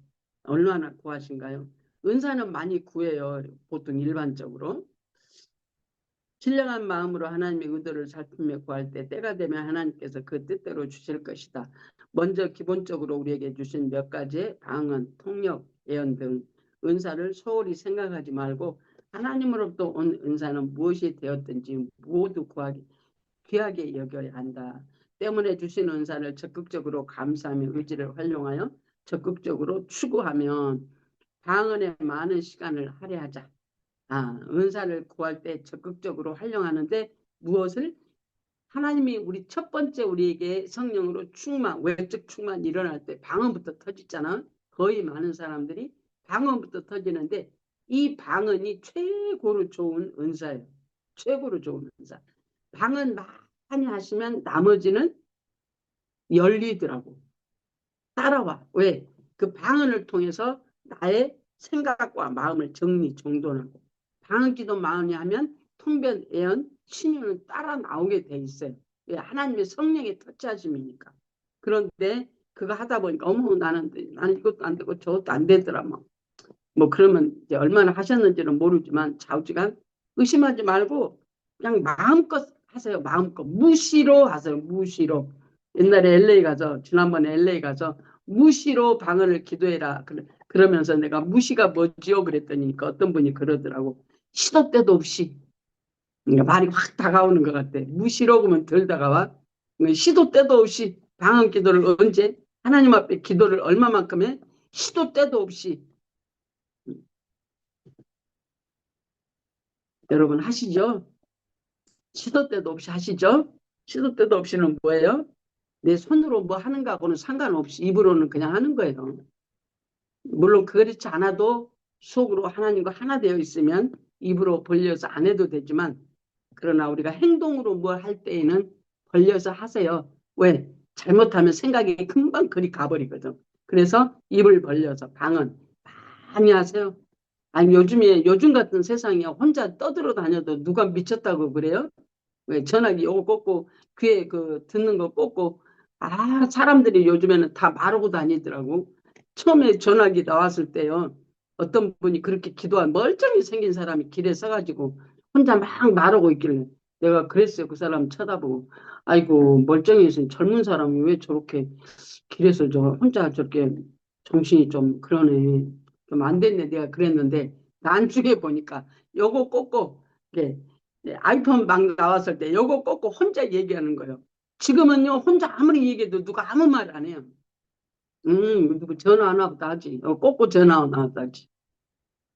Speaker 1: 얼마나 구하신가요? 은사는 많이 구해요. 보통 일반적으로. 신령한 마음으로 하나님의 의도를 살피며 구할 때 때가 되면 하나님께서 그 뜻대로 주실 것이다. 먼저 기본적으로 우리에게 주신 몇 가지의 방언, 통역, 예언 등 은사를 소홀히 생각하지 말고 하나님으로부터 온 은사는 무엇이 되었든지 모두 구하기 귀하게 여겨야 한다. 때문에 주신 은사를 적극적으로 감사하며 의지를 활용하여 적극적으로 추구하면 방언에 많은 시간을 할애하자. 은사를 구할 때 적극적으로 활용하는데 무엇을? 하나님이 우리 첫 번째 우리에게 성령으로 충만, 외적 충만 일어날 때 방언부터 터지잖아. 거의 많은 사람들이 방언부터 터지는데 이 방언이 최고로 좋은 은사예요. 최고로 좋은 은사. 방언 많이 하시면 나머지는 열리더라고. 따라와. 왜? 그 방언을 통해서 나의 생각과 마음을 정리, 정돈하고 방언기도 많이 하면 통변, 예언, 신유는 따라 나오게 돼 있어요. 왜? 하나님의 성령의 터치하심이니까. 그런데 그거 하다 보니까 어머 나는 이것도 안 되고 저것도 안 되더라 뭐 그러면 이제 얼마나 하셨는지는 모르지만 좌우지간 의심하지 말고 그냥 마음껏 하세요. 마음껏 무시로 하세요. 무시로. 옛날에 LA 가서 지난번에 LA 가서 무시로 방언을 기도해라. 그러면서 내가 무시가 뭐지요? 그랬더니 어떤 분이 그러더라고. 시도 때도 없이 그러니까 말이 확 다가오는 것 같아. 무시로 그러면 덜 다가와. 시도 때도 없이 방언 기도를 언제 하나님 앞에 기도를 얼마만큼 해? 시도 때도 없이 여러분 하시죠? 시도 때도 없이 하시죠? 시도 때도 없이는 뭐예요? 내 손으로 뭐 하는 거하고는 상관없이 입으로는 그냥 하는 거예요. 물론 그렇지 않아도 속으로 하나님과 하나 되어 있으면 입으로 벌려서 안 해도 되지만 그러나 우리가 행동으로 뭐 할 때에는 벌려서 하세요. 왜? 잘못하면 생각이 금방 그리 가버리거든. 그래서 입을 벌려서 방언 많이 하세요. 아니 요즘 같은 세상에 혼자 떠들어 다녀도 누가 미쳤다고 그래요? 왜 전화기 요거 꽂고 귀에 그 듣는 거 꽂고 사람들이 요즘에는 다 말하고 다니더라고. 처음에 전화기 나왔을 때요. 어떤 분이 그렇게 기도한 멀쩡히 생긴 사람이 길에 서가지고 혼자 막 말하고 있길래 내가 그랬어요. 그 사람 쳐다보고 아이고 멀쩡히 생긴 젊은 사람이 왜 저렇게 길에서 저 혼자 저렇게 정신이 좀 그러네. 좀 안 됐네. 내가 그랬는데 나중에 보니까 요거 꽂고 예. 예, 아이폰 막 나왔을 때 요거 꼭 혼자 얘기하는 거예요. 지금은요 혼자 아무리 얘기해도 누가 아무 말 안 해요. 누구 전화 안 하고 나지. 꼭 전화 안 하고 나지.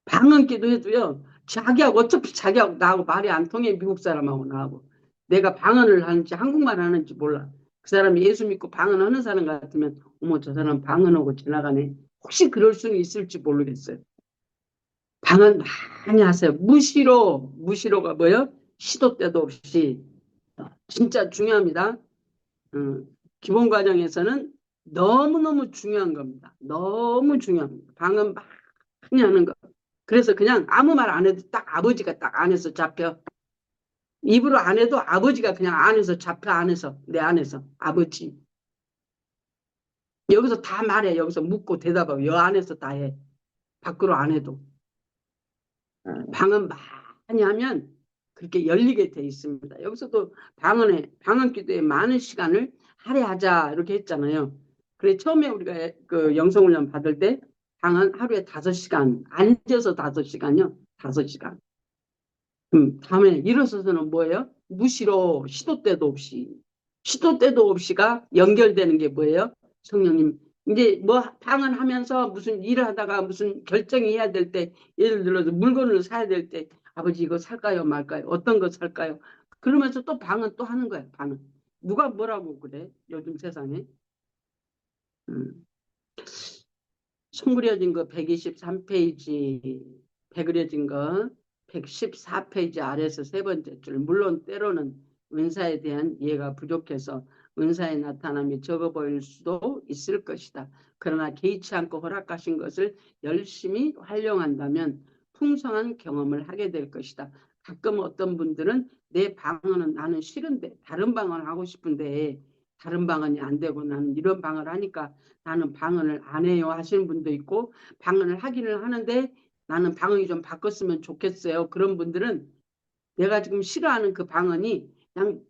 Speaker 1: 방언기도 해도요. 자기하고 어차피 자기하고 나하고 말이 안 통해. 미국 사람하고 나하고. 내가 방언을 하는지 한국말 하는지 몰라. 그 사람이 예수 믿고 방언하는 사람 같으면 어머 저 사람 방언하고 지나가네. 혹시 그럴 수는 있을지 모르겠어요. 방언 많이 하세요. 무시로가 뭐예요? 시도 때도 없이. 진짜 중요합니다. 기본 과정에서는 너무너무 중요한 겁니다. 너무 중요합니다. 방언 많이 하는 거. 그래서 그냥 아무 말 안 해도 딱 아버지가 딱 안에서 잡혀. 입으로 안 해도 아버지가 그냥 안에서 잡혀. 안에서 내 안에서 아버지. 여기서 다 말해. 여기서 묻고 대답하고 여 안에서 다 해. 밖으로 안 해도. 방언 많이 하면 그렇게 열리게 돼 있습니다. 여기서도 방언 기도에 많은 시간을 할애하자 이렇게 했잖아요. 그래 처음에 우리가 그 영성훈련 받을 때 방언 하루에 5시간 앉아서 5시간요. 5시간. 다음에 일어서서는 뭐예요? 무시로 시도 때도 없이가 연결되는 게 뭐예요? 성령님. 이제 뭐 방언하면서 무슨 일을 하다가 무슨 결정해야 될 때, 예를 들어서 물건을 사야 될 때, 아버지 이거 살까요 말까요? 어떤 거 살까요? 그러면서 또 방언 또 하는 거야, 방언. 누가 뭐라고 그래? 요즘 세상에. 음. 손 그려진 거 123페이지, 배 그려진 거 114페이지 아래서 세 번째 줄. 물론 때로는 은사에 대한 이해가 부족해서 은사의 나타남이 적어 보일 수도 있을 것이다. 그러나 개의치 않고 허락하신 것을 열심히 활용한다면 풍성한 경험을 하게 될 것이다. 가끔 어떤 분들은 내 방언은 나는 싫은데 다른 방언을 하고 싶은데 다른 방언이 안 되고 나는 이런 방언을 하니까 나는 방언을 안 해요 하시는 분도 있고 방언을 하기는 하는데 나는 방언이 좀 바꿨으면 좋겠어요. 그런 분들은 내가 지금 싫어하는 그 방언이 그냥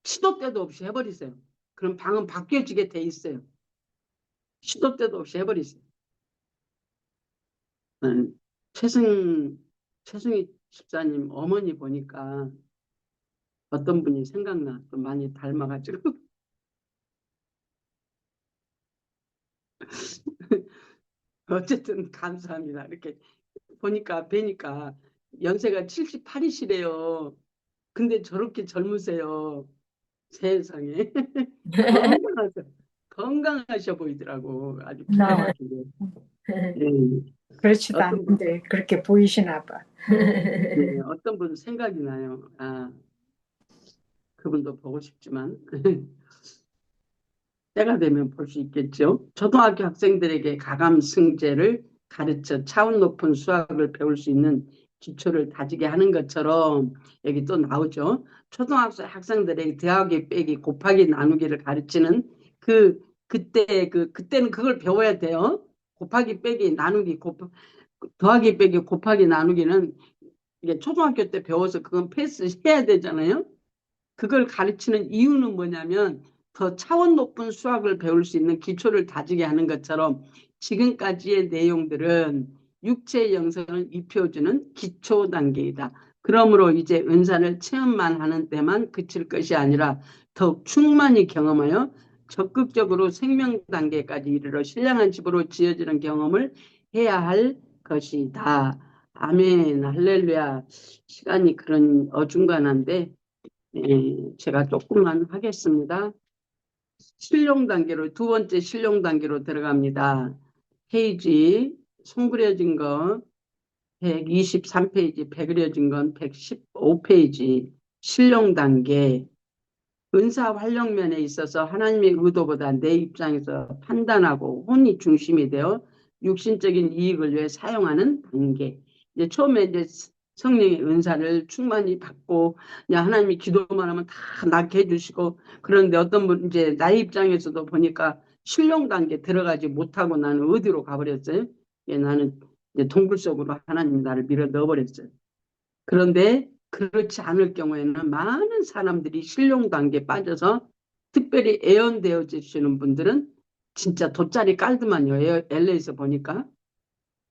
Speaker 1: 시도 때도 없이 해버리세요. 그럼 방언 바뀌어지게 돼 있어요. 시도 때도 없이 해버리세요. 음, 최승, 최승희 집사님 어머니 보니까 어떤 분이 생각나. 좀 많이 닮아가지고. 어쨌든 감사합니다. 이렇게 보니까 뵈니까 연세가 78이시래요. 근데 저렇게 젊으세요. 세상에. 건강하셔, 건강하셔 보이더라고. 아주 기가
Speaker 2: 나
Speaker 1: 막히게. 예.
Speaker 2: 그렇지도
Speaker 1: 어떤 분,
Speaker 2: 않은데 그렇게 보이시나 봐.
Speaker 1: 예, 어떤 분 생각이 나요. 아, 그분도 보고 싶지만. 때가 되면 볼 수 있겠죠. 초등학교 학생들에게 가감 승제를 가르쳐 차원 높은 수학을 배울 수 있는 기초를 다지게 하는 것처럼 여기 또 나오죠. 초등학생 학생들에게 더하기 빼기 곱하기 나누기를 가르치는 그때는 그걸 배워야 돼요. 곱하기 빼기 나누기 더하기 빼기 곱하기 나누기는 이게 초등학교 때 배워서 그건 패스해야 되잖아요. 그걸 가르치는 이유는 뭐냐면 더 차원 높은 수학을 배울 수 있는 기초를 다지게 하는 것처럼 지금까지의 내용들은 육체 영성을 입혀주는 기초 단계이다. 그러므로 이제 은사를 체험만 하는 데만 그칠 것이 아니라 더욱 충만히 경험하여 적극적으로 생명 단계까지 이르러 신령한 집으로 지어지는 경험을 해야 할 것이다. 아멘, 할렐루야. 시간이 그런 어중간한데 제가 조금만 하겠습니다. 실용 단계로, 두 번째 실용 단계로 들어갑니다. 페이지, 손 그려진 거 123페이지, 배 그려진 건 115페이지, 실용 단계. 은사 활용면에 있어서 하나님의 의도보다 내 입장에서 판단하고 혼이 중심이 되어 육신적인 이익을 위해 사용하는 단계. 이제 처음에 이제 성령의 은사를 충만히 받고 그냥 하나님이 기도만 하면 다 낫게 해주시고 그런데 어떤 분 이제 나의 입장에서도 보니까 신령 단계 들어가지 못하고 나는 어디로 가버렸어요? 예, 나는 이제 동굴 속으로 하나님이 나를 밀어 넣어버렸어요. 그런데 그렇지 않을 경우에는 많은 사람들이 실용 단계에 빠져서 특별히 애연되어 주시는 분들은 진짜 돗자리 깔더만요. LA에서 보니까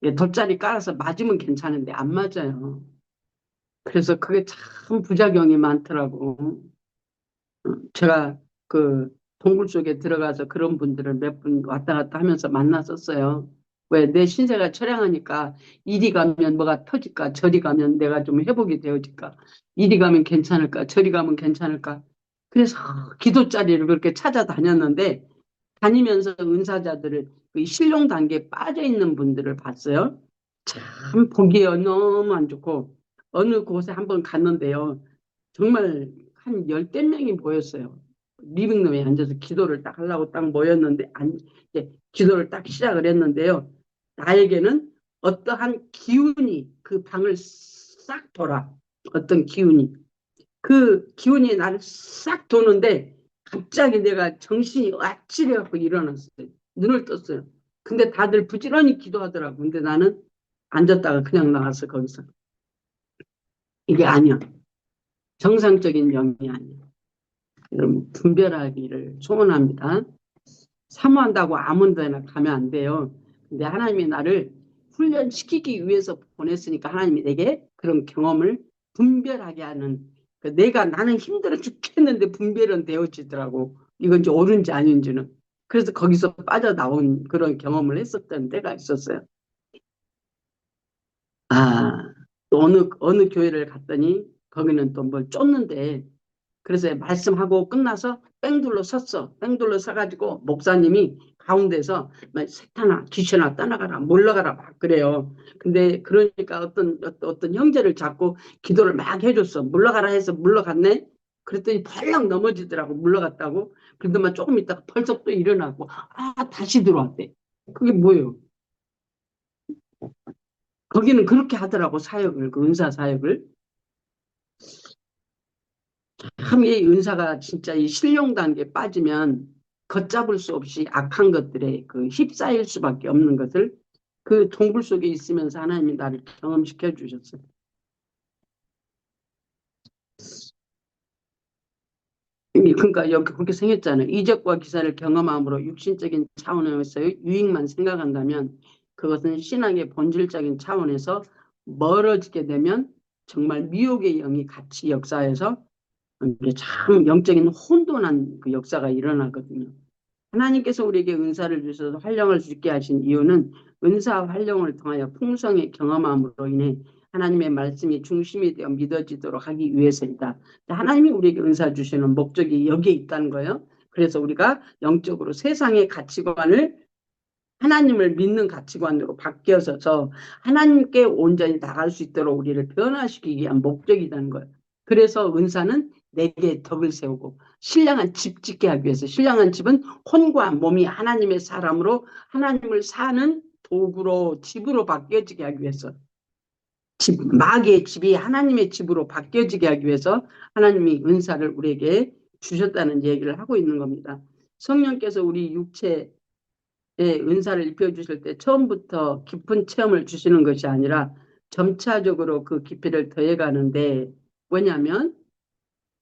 Speaker 1: 예, 돗자리 깔아서 맞으면 괜찮은데 안 맞아요. 그래서 그게 참 부작용이 많더라고. 제가 그 동굴 속에 들어가서 그런 분들을 몇 분 왔다 갔다 하면서 만났었어요. 왜 내 신세가 처량하니까 이리 가면 뭐가 터질까, 저리 가면 내가 좀 회복이 되어질까, 이리 가면 괜찮을까, 저리 가면 괜찮을까. 그래서 기도 자리를 그렇게 찾아다녔는데 다니면서 은사자들을 그 신령 단계에 빠져 있는 분들을 봤어요. 참 보기에 너무 안 좋고 어느 곳에 한번 갔는데요. 정말 한 열댓 명이 모였어요. 리빙룸에 앉아서 기도를 딱 하려고 딱 모였는데, 이제 기도를 딱 시작을 했는데요. 나에게는 어떠한 기운이 그 방을 싹 돌아. 어떤 기운이. 그 기운이 나를 싹 도는데, 갑자기 내가 정신이 아찔해갖고 일어났어요. 눈을 떴어요. 근데 다들 부지런히 기도하더라고. 근데 나는 앉았다가 그냥 나왔어, 거기서. 이게 아니야. 정상적인 명이 아니야. 여러분 분별하기를 소원합니다. 사모한다고 아무 데나 가면 안 돼요. 근데 하나님이 나를 훈련시키기 위해서 보냈으니까 하나님이 내게 그런 경험을 분별하게 하는 내가 나는 힘들어 죽겠는데 분별은 되어지더라고. 이건지 옳은지 아닌지는. 그래서 거기서 빠져나온 그런 경험을 했었던 때가 있었어요. 아, 또 어느 교회를 갔더니 거기는 또 뭘 쫓는데 그래서 말씀하고 끝나서 뺑둘러 섰어. 뺑둘러 서가지고 목사님이 가운데서 막 세탄아 귀신아 떠나가라 물러가라 막 그래요. 근데 그러니까 어떤 형제를 잡고 기도를 막 해줬어. 물러가라 해서 물러갔네. 그랬더니 벌렁 넘어지더라고 물러갔다고. 그러더만 조금 있다가 벌써 또 일어나고 다시 들어왔대. 그게 뭐예요? 거기는 그렇게 하더라고 사역을 그 은사 사역을. 참 이 은사가 진짜 이 신령 단계에 빠지면 걷잡을 수 없이 악한 것들에 그 휩싸일 수밖에 없는 것을 그 동굴 속에 있으면서 하나님이 나를 경험시켜 주셨어요. 그러니까 여기 그렇게 생겼잖아요. 이적과 기사를 경험함으로 육신적인 차원에서의 유익만 생각한다면 그것은 신앙의 본질적인 차원에서 멀어지게 되면 정말 미혹의 영이 같이 역사해서 이게 참 영적인 혼돈한 그 역사가 일어나거든요. 하나님께서 우리에게 은사를 주셔서 활용할 수 있게 하신 이유는 은사 활용을 통하여 풍성의 경험함으로 인해 하나님의 말씀이 중심이 되어 믿어지도록 하기 위해서이다. 하나님이 우리에게 은사 주시는 목적이 여기에 있다는 거예요. 그래서 우리가 영적으로 세상의 가치관을 하나님을 믿는 가치관으로 바뀌어서 하나님께 온전히 나갈 수 있도록 우리를 변화시키기 위한 목적이라는 거예요. 그래서 은사는 내게 덕을 세우고 신령한 집 짓게 하기 위해서 신령한 집은 혼과 몸이 하나님의 사람으로 하나님을 사는 도구로 집으로 바뀌어지게 하기 위해서 마귀의 집이 하나님의 집으로 바뀌어지게 하기 위해서 하나님이 은사를 우리에게 주셨다는 얘기를 하고 있는 겁니다. 성령께서 우리 육체에 은사를 입혀주실 때 처음부터 깊은 체험을 주시는 것이 아니라 점차적으로 그 깊이를 더해가는데 뭐냐면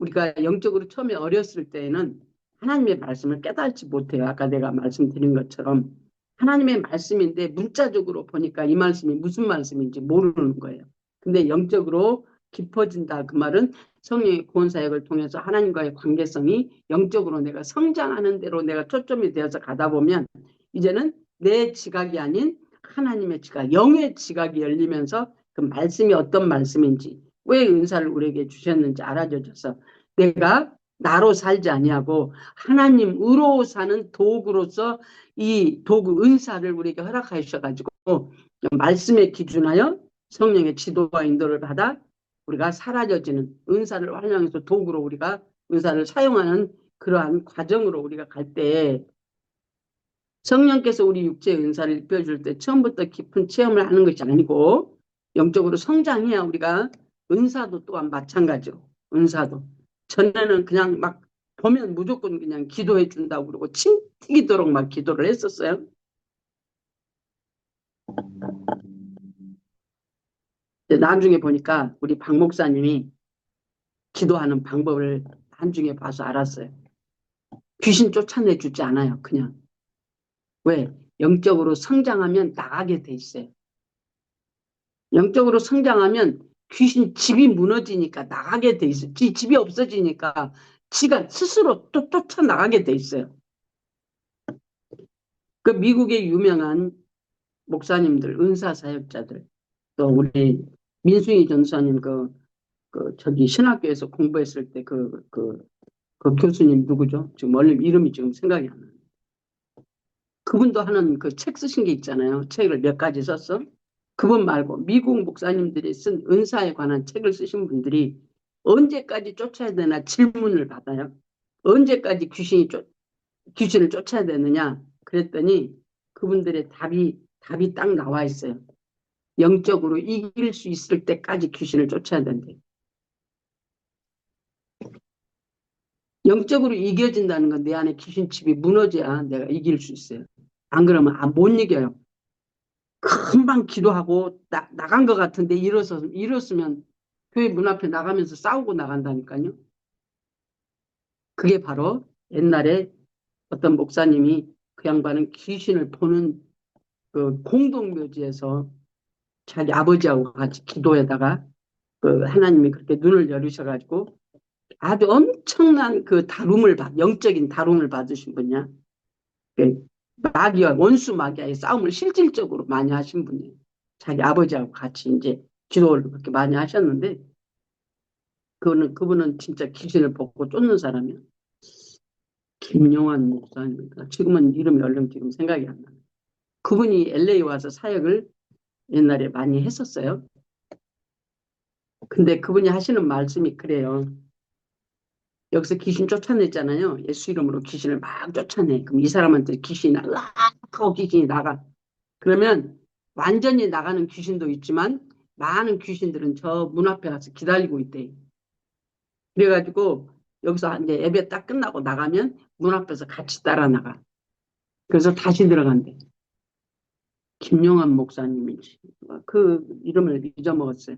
Speaker 1: 우리가 영적으로 처음에 어렸을 때에는 하나님의 말씀을 깨닫지 못해요. 아까 내가 말씀드린 것처럼 하나님의 말씀인데 문자적으로 보니까 이 말씀이 무슨 말씀인지 모르는 거예요. 근데 영적으로 깊어진다. 그 말은 성령의 구원 사역을 통해서 하나님과의 관계성이 영적으로 내가 성장하는 대로 내가 초점이 되어서 가다 보면 이제는 내 지각이 아닌 하나님의 지각, 영의 지각이 열리면서 그 말씀이 어떤 말씀인지 왜 은사를 우리에게 주셨는지 알아져서 내가 나로 살지 아니하고 하나님으로 사는 도구로서 이 도구 은사를 우리에게 허락하셔가지고 말씀에 기준하여 성령의 지도와 인도를 받아 우리가 사라져지는 은사를 활용해서 도구로 우리가 은사를 사용하는 그러한 과정으로 우리가 갈 때 성령께서 우리 육체의 은사를 입혀줄 때 처음부터 깊은 체험을 하는 것이 아니고 영적으로 성장해야 우리가 은사도 또한 마찬가지로 은사도 전에는 그냥 막 보면 무조건 그냥 기도해 준다고 그러고 침 튀기도록 막 기도를 했었어요. 나중에 보니까 우리 박 목사님이 기도하는 방법을 나중에 봐서 알았어요. 귀신 쫓아내주지 않아요. 그냥. 왜? 영적으로 성장하면 나가게 돼 있어요. 영적으로 성장하면 귀신 집이 무너지니까 나가게 돼 있어요. 집이 없어지니까 지가 스스로 또 쫓아나가게 돼 있어요. 그 미국의 유명한 목사님들, 은사 사역자들, 또 우리 민수희 전사님 저기 신학교에서 공부했을 때 그 교수님 누구죠? 지금 얼른 이름이 지금 생각이 안 나요. 그분도 하는 그 책 쓰신 게 있잖아요. 책을 몇 가지 썼어. 그분 말고 미국 목사님들이 쓴 은사에 관한 책을 쓰신 분들이 언제까지 쫓아야 되나 질문을 받아요. 언제까지 귀신을 쫓아야 되느냐? 그랬더니 그분들의 답이 딱 나와 있어요. 영적으로 이길 수 있을 때까지 귀신을 쫓아야 된대. 영적으로 이겨진다는 건 내 안에 귀신집이 무너져야 내가 이길 수 있어요. 안 그러면 못 이겨요. 금방 기도하고 나간 것 같은데 일었으면 교회 문 앞에 나가면서 싸우고 나간다니까요. 그게 바로 옛날에 어떤 목사님이 그 양반은 귀신을 보는 그 공동묘지에서 자기 아버지하고 같이 기도에다가 그 하나님이 그렇게 눈을 열으셔가지고 아주 엄청난 그 영적인 다룸을 받으신 분이야. 그 마귀와 원수 마귀와의 싸움을 실질적으로 많이 하신 분이에요. 자기 아버지하고 같이 이제 기도를 그렇게 많이 하셨는데 그분은 진짜 귀신을 보고 쫓는 사람이야. 김용환 목사님인가. 지금은 이름이 얼른 지금 생각이 안 나요. 그분이 LA 와서 사역을 옛날에 많이 했었어요. 근데 그분이 하시는 말씀이 그래요. 여기서 귀신 쫓아냈잖아요. 예수 이름으로 귀신을 막 쫓아내. 그럼 이 사람한테 귀신이 으악 하고 귀신이 나가. 그러면 완전히 나가는 귀신도 있지만 많은 귀신들은 저 문 앞에 가서 기다리고 있대. 그래가지고 여기서 이제 예배 딱 끝나고 나가면 문 앞에서 같이 따라 나가. 그래서 다시 들어간대. 김용환 목사님이지. 그 이름을 잊어먹었어요.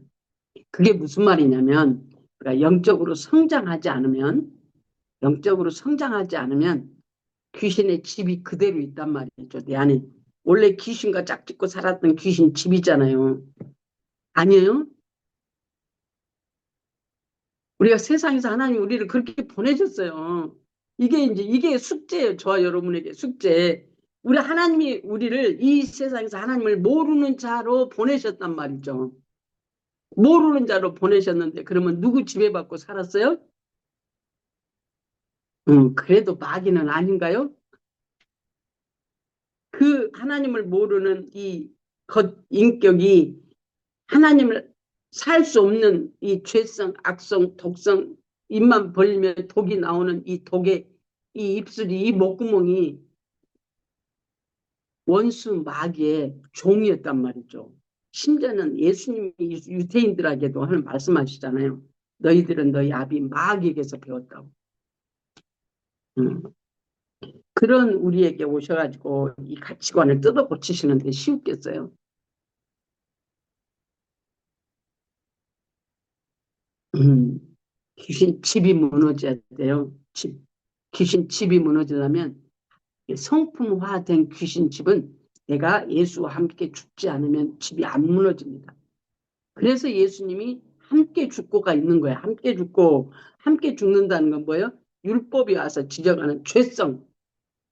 Speaker 1: 그게 무슨 말이냐면 그러니까 영적으로 성장하지 않으면 귀신의 집이 그대로 있단 말이죠. 내 안에. 원래 귀신과 짝짓고 살았던 귀신 집이잖아요. 아니에요? 우리가 세상에서 하나님이 우리를 그렇게 보내셨어요. 이게 숙제예요. 저와 여러분에게 숙제. 우리 하나님이 우리를 이 세상에서 하나님을 모르는 자로 보내셨단 말이죠. 모르는 자로 보내셨는데 그러면 누구 지배받고 살았어요? 그래도 마귀는 아닌가요? 그 하나님을 모르는 이 인격이 하나님을 살 수 없는 이 죄성, 악성, 독성, 입만 벌리면 독이 나오는 이 독의 이 입술이 이 목구멍이 원수 마귀의 종이었단 말이죠. 심지어는 예수님이 유대인들에게도 하는 말씀하시잖아요. 너희들은 너희 아비 마귀에게서 배웠다고. 음. 그런 우리에게 오셔가지고 이 가치관을 뜯어 고치시는데 쉬웠겠어요? 음. 귀신 집이 무너져야 돼요. 귀신 집이 무너지려면 성품화된 귀신 집은 내가 예수와 함께 죽지 않으면 집이 안 무너집니다. 그래서 예수님이 함께 죽고가 있는 거예요. 함께 죽는다는 건 뭐예요? 율법이 와서 지적하는 죄성.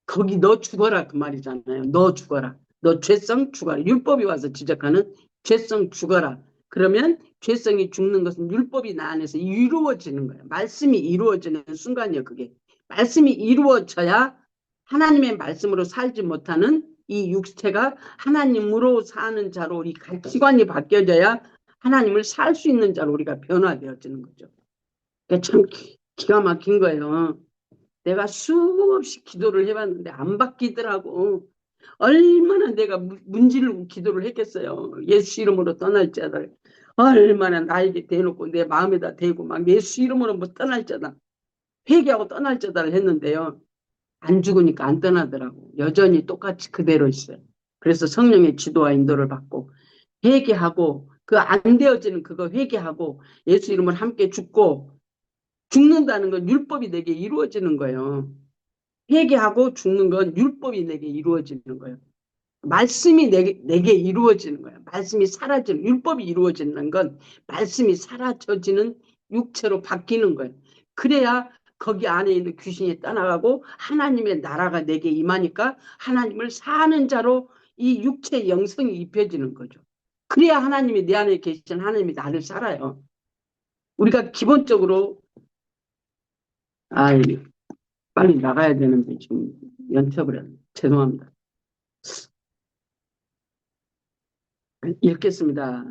Speaker 1: 거기 너 죽어라 그 말이잖아요. 너 죽어라. 너 죄성 죽어라. 율법이 와서 지적하는 죄성 죽어라. 그러면 죄성이 죽는 것은 율법이 나 안에서 이루어지는 거예요. 말씀이 이루어지는 순간이에요. 그게. 말씀이 이루어져야 하나님의 말씀으로 살지 못하는 이 육체가 하나님으로 사는 자로 우리 가치관이 바뀌어져야 하나님을 살 수 있는 자로 우리가 변화되어지는 거죠. 그러니까 참 기가 막힌 거예요. 내가 수없이 기도를 해봤는데 안 바뀌더라고. 얼마나 내가 문지르고 기도를 했겠어요. 예수 이름으로 떠날자다. 얼마나 나에게 대놓고 내 마음에다 대고 막 예수 이름으로 뭐 떠날자다. 회개하고 떠날자다를 했는데요. 안 죽으니까 안 떠나더라고. 여전히 똑같이 그대로 있어요. 그래서 성령의 지도와 인도를 받고 회개하고 그 안 되어지는 그거 회개하고 예수 이름을 함께 죽는다는 건 율법이 내게 이루어지는 거예요. 회개하고 죽는 건 율법이 내게 이루어지는 거예요. 말씀이 내게 이루어지는 거야. 말씀이 사라지는, 율법이 이루어지는 건 말씀이 사라져지는 육체로 바뀌는 거예요. 그래야 거기 안에 있는 귀신이 떠나가고 하나님의 나라가 내게 임하니까 하나님을 사는 자로 이 육체의 영성이 입혀지는 거죠. 그래야 하나님이 내 안에 계신 하나님이 나를 살아요. 우리가 기본적으로, 아, 빨리 나가야 되는데 지금 연습을 했네. 죄송합니다. 읽겠습니다.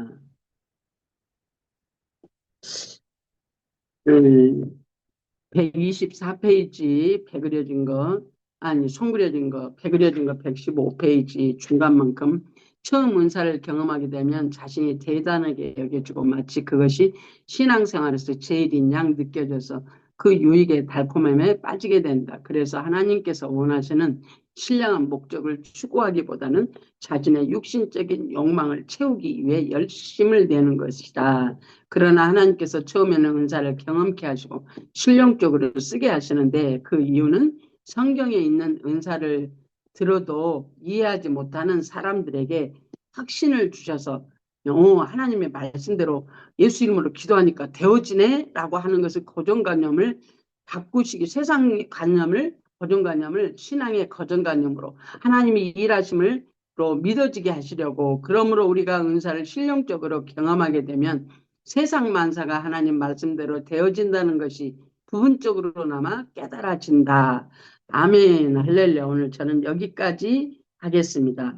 Speaker 1: 124페이지 배그려진 거, 아니, 송그려진 거, 배그려진 거 115페이지 중간만큼 처음 은사를 경험하게 되면 자신이 대단하게 여겨지고 마치 그것이 신앙생활에서 제일인 양 느껴져서 그 유익의 달콤함에 빠지게 된다. 그래서 하나님께서 원하시는 신령한 목적을 추구하기보다는 자신의 육신적인 욕망을 채우기 위해 열심을 내는 것이다. 그러나 하나님께서 처음에는 은사를 경험케 하시고 실용적으로 쓰게 하시는데 그 이유는 성경에 있는 은사를 들어도 이해하지 못하는 사람들에게 확신을 주셔서 하나님의 말씀대로 예수 이름으로 기도하니까 되어지네 라고 하는 것을 고정관념을 바꾸시기, 세상 관념을, 고정관념을 신앙의 고정관념으로 하나님이 일하심을 로 믿어지게 하시려고, 그러므로 우리가 은사를 실용적으로 경험하게 되면 세상 만사가 하나님 말씀대로 되어진다는 것이 부분적으로나마 깨달아진다. 아멘, 할렐루야. 오늘 저는 여기까지 하겠습니다.